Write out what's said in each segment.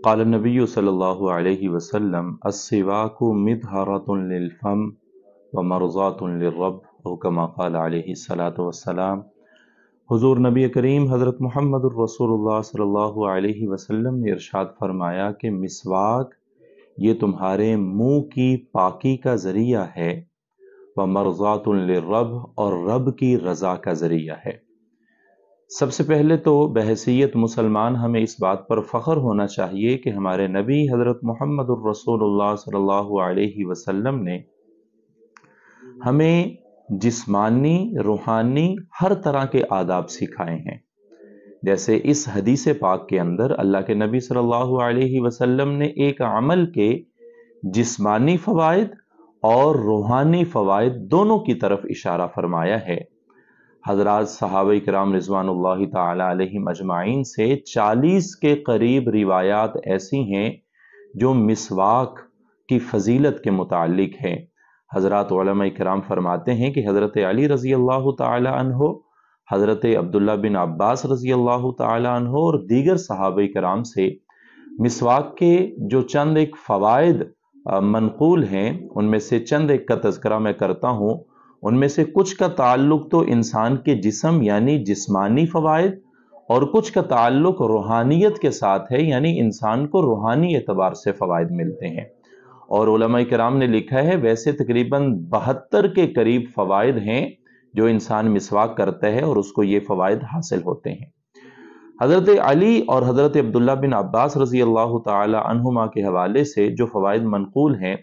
قال النبی صلی اللہ علیہ وسلم السواک مطہرۃ للفم ومرضات للرب او کما قال علیہ الصلاۃ والسلام۔ حضور نبی کریم حضرت محمد الرسول اللہ صلی اللہ علیہ وسلم نے ارشاد فرمایا کہ مسواک یہ تمہارے منہ کی پاکی کا ذریعہ ہے، ومرضات للرب اور رب کی رضا کا ذریعہ ہے۔ سب سے پہلے تو بحیثیت مسلمان ہمیں اس بات پر فخر ہونا چاہیے کہ ہمارے نبی حضرت محمد الرسول اللہ صلی اللہ علیہ وسلم نے ہمیں جسمانی، روحانی ہر طرح کے آداب سکھائے ہیں۔ جیسے اس حدیث پاک کے اندر اللہ کے نبی صلی اللہ علیہ وسلم نے ایک عمل کے جسمانی فوائد اور روحانی فوائد دونوں کی طرف اشارہ فرمایا ہے۔ حضرات صحابہ کرام رضوان اللہ تعالی علیہم اجمعین سے 40 کے قریب روایات ایسی ہیں جو مسواک کی فضیلت کے متعلق ہیں۔ حضرات علماء کرام فرماتے ہیں کہ حضرت علی رضی اللہ تعالی عنہ، حضرت عبداللہ بن عباس رضی اللہ تعالی عنہ اور دیگر صحابہ کرام سے مسواک کے جو چند ایک فوائد منقول ہیں، ان میں سے چند ایک کا تذکرہ میں کرتا ہوں۔ ان میں سے کچھ کا تعلق تو انسان کے جسم یعنی جسمانی فوائد اور کچھ کا تعلق روحانیت کے ساتھ ہے، یعنی انسان کو روحانی اعتبار سے فوائد ملتے ہیں۔ اور علماء کرام نے لکھا ہے ویسے تقریباً 72 کے قریب فوائد ہیں جو انسان مسواک کرتا ہے اور اس کو یہ فوائد حاصل ہوتے ہیں۔ حضرت علی اور حضرت عبداللہ بن عباس رضی اللہ تعالی عنہما کے حوالے سے جو فوائد منقول ہیں،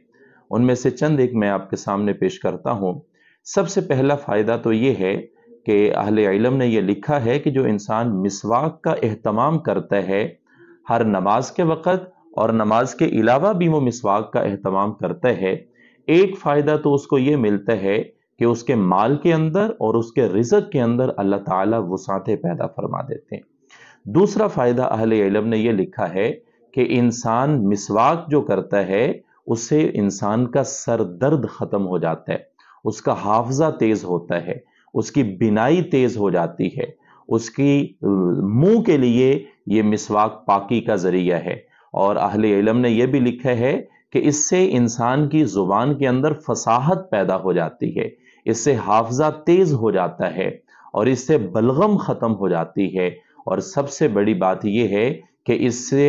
ان میں سے چند ایک میں آپ کے سامنے پیش کرتا ہوں۔ سب سے پہلا فائدہ تو یہ ہے کہ اہل علم نے یہ لکھا ہے کہ جو انسان مسواک کا اہتمام کرتا ہے ہر نماز کے وقت اور نماز کے علاوہ بھی وہ مسواک کا اہتمام کرتا ہے، ایک فائدہ تو اس کو یہ ملتا ہے کہ اس کے مال کے اندر اور اس کے رزق کے اندر اللہ تعالیٰ وسعتیں پیدا فرما دیتے ہیں۔ دوسرا فائدہ اہل علم نے یہ لکھا ہے کہ انسان مسواک جو کرتا ہے اس سے انسان کا سر درد ختم ہو جاتا ہے، اس کا حافظہ تیز ہوتا ہے، اس کی بینائی تیز ہو جاتی ہے، اس کی منہ کے لیے یہ مسواک پاکی کا ذریعہ ہے۔ اور اہل علم نے یہ بھی لکھا ہے کہ اس سے انسان کی زبان کے اندر فصاحت پیدا ہو جاتی ہے، اس سے حافظہ تیز ہو جاتا ہے اور اس سے بلغم ختم ہو جاتی ہے۔ اور سب سے بڑی بات یہ ہے کہ اس سے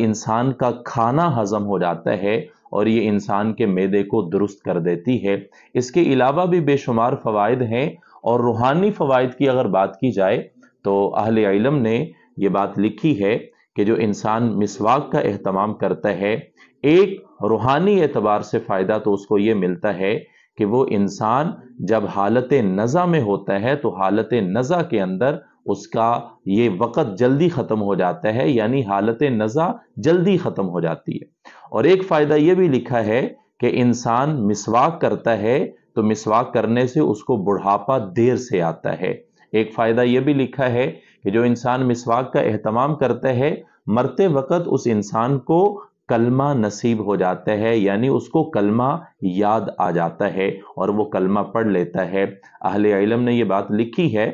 انسان کا کھانا ہضم ہو جاتا ہے اور یہ انسان کے معدے کو درست کر دیتی ہے۔ اس کے علاوہ بھی بے شمار فوائد ہیں، اور روحانی فوائد کی اگر بات کی جائے تو اہل علم نے یہ بات لکھی ہے کہ جو انسان مسواک کا اہتمام کرتا ہے، ایک روحانی اعتبار سے فائدہ تو اس کو یہ ملتا ہے کہ وہ انسان جب حالت نزع میں ہوتا ہے تو حالت نزع کے اندر اس کا یہ وقت جلدی ختم ہو جاتا ہے، یعنی حالت نزع جلدی ختم ہو جاتی ہے۔ اور ایک فائدہ یہ بھی لکھا ہے کہ انسان مسواک کرتا ہے تو مسواک کرنے سے اس کو بڑھاپا دیر سے آتا ہے۔ ایک فائدہ یہ بھی لکھا ہے کہ جو انسان مسواک کا اہتمام کرتا ہے، مرتے وقت اس انسان کو کلمہ نصیب ہو جاتا ہے، یعنی اس کو کلمہ یاد آ جاتا ہے اور وہ کلمہ پڑھ لیتا ہے۔ اہل علم نے یہ بات لکھی ہے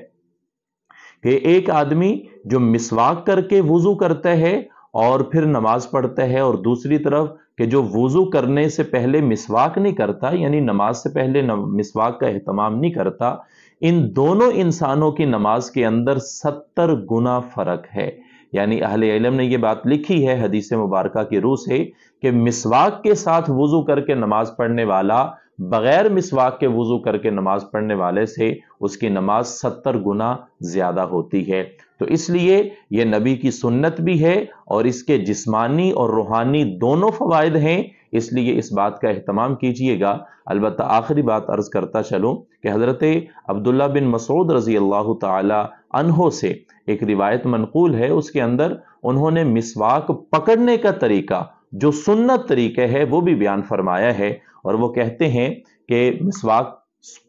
کہ ایک آدمی جو مسواک کر کے وضو کرتا ہے اور پھر نماز پڑھتا ہے، اور دوسری طرف کہ جو وضو کرنے سے پہلے مسواک نہیں کرتا، یعنی نماز سے پہلے مسواک کا اہتمام نہیں کرتا، ان دونوں انسانوں کی نماز کے اندر 70 گنا فرق ہے۔ یعنی اہل علم نے یہ بات لکھی ہے حدیث مبارکہ کی روح سے کہ مسواک کے ساتھ وضو کر کے نماز پڑھنے والا بغیر مسواک کے وضو کر کے نماز پڑھنے والے سے اس کی نماز 70 گنا زیادہ ہوتی ہے۔ تو اس لیے یہ نبی کی سنت بھی ہے اور اس کے جسمانی اور روحانی دونوں فوائد ہیں، اس لیے اس بات کا اہتمام کیجئے گا۔ البتہ آخری بات عرض کرتا چلوں کہ حضرت عبداللہ بن مسعود رضی اللہ تعالی عنہ سے ایک روایت منقول ہے، اس کے اندر انہوں نے مسواک پکڑنے کا طریقہ جو سنت طریقہ ہے وہ بھی بیان فرمایا ہے، اور وہ کہتے ہیں کہ مسواک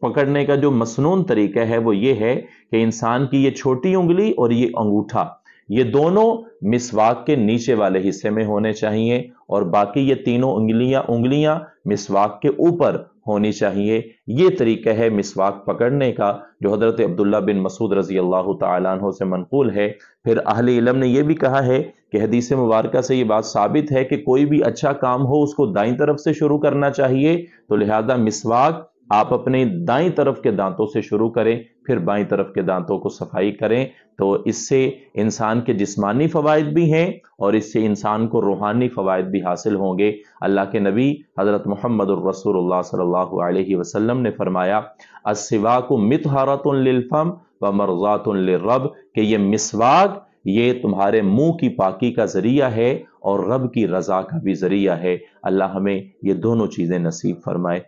پکڑنے کا جو مسنون طریقہ ہے وہ یہ ہے کہ انسان کی یہ چھوٹی انگلی اور یہ انگوٹھا، یہ دونوں مسواک کے نیچے والے حصے میں ہونے چاہیے، اور باقی یہ تینوں انگلیاں مسواک کے اوپر ہونی چاہیے۔ یہ طریقہ ہے مسواک پکڑنے کا جو حضرت عبداللہ بن مسعود رضی اللہ تعالیٰ عنہ سے منقول ہے۔ پھر اہل علم نے یہ بھی کہا ہے کہ حدیث مبارکہ سے یہ بات ثابت ہے کہ کوئی بھی اچھا کام ہو اس کو دائیں طرف سے شروع کرنا چاہیے، تو لہذا مسواک آپ اپنے دائیں طرف کے دانتوں سے شروع کریں، پھر بائیں طرف کے دانتوں کو صفائی کریں، تو اس سے انسان کے جسمانی فوائد بھی ہیں اور اس سے انسان کو روحانی فوائد بھی حاصل ہوں گے۔ اللہ کے نبی حضرت محمد الرسول اللہ صلی اللہ علیہ وسلم نے فرمایا السواک مطہرۃ للفم ومرضات للرب، کہ یہ مسواک یہ تمہارے منہ کی پاکی کا ذریعہ ہے اور رب کی رضا کا بھی ذریعہ ہے۔ اللہ ہمیں یہ دونوں چیزیں نصیب فرمائے۔